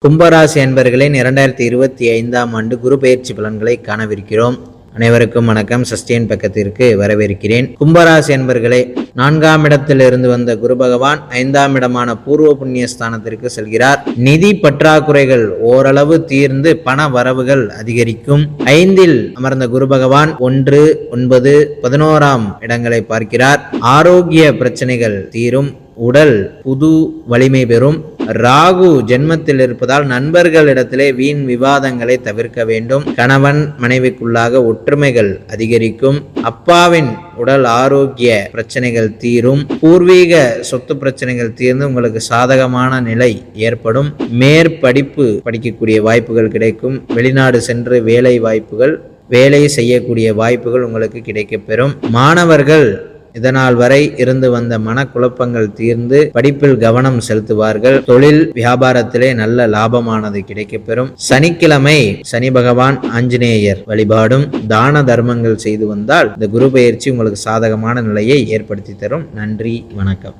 கும்பராசி அன்பர்களின் 2025ஆம் ஆண்டு குரு பெயர்ச்சி பலன்களை காணவிருக்கிறோம். அனைவருக்கும் வணக்கம். சஸ்டெயின் பக்கத்திற்கு வரவேற்கிறேன். கும்பராசி அன்பர்களே, 4ஆம் இடத்திலிருந்து வந்த குரு பகவான் 5ஆம் இடமான பூர்வ புண்ணிய ஸ்தானத்திற்கு செல்கிறார். நிதி பற்றாக்குறைகள் ஓரளவு தீர்ந்து பண வரவுகள் அதிகரிக்கும். 5இல் அமர்ந்த குரு பகவான் 1, 9, 11ஆம் இடங்களை பார்க்கிறார். ஆரோக்கிய பிரச்சனைகள் தீரும். உடல் புது வலிமை பெறும். ராகு ஜென்மத்தில் இருப்பதால் நண்பர்களிடத்திலே வீண் விவாதங்களை தவிர்க்க வேண்டும். கணவன் மனைவிக்குள்ளாக ஒற்றுமைகள் அதிகரிக்கும். அப்பாவின் உடல் ஆரோக்கிய பிரச்சனைகள் தீரும். பூர்வீக சொத்து பிரச்சனைகள் தீர்ந்து உங்களுக்கு சாதகமான நிலை ஏற்படும். மேற்படிப்பு படிக்கக்கூடிய வாய்ப்புகள் கிடைக்கும். வெளிநாடு சென்று வேலை செய்யக்கூடிய வாய்ப்புகள் உங்களுக்கு கிடைக்கப்பெறும். மாணவர்கள் இதனால் வரை இருந்து வந்த மனக்குழப்பங்கள் தீர்ந்து படிப்பில் கவனம் செலுத்துவார்கள். தொழில் வியாபாரத்திலே நல்ல லாபமானது கிடைக்கப்பெறும். சனிக்கிழமை சனி பகவான் ஆஞ்சநேயர் வழிபாடும் தான தர்மங்கள் செய்து வந்தால் இந்த குரு பெயர்ச்சி உங்களுக்கு சாதகமான நிலையை ஏற்படுத்தி தரும். நன்றி, வணக்கம்.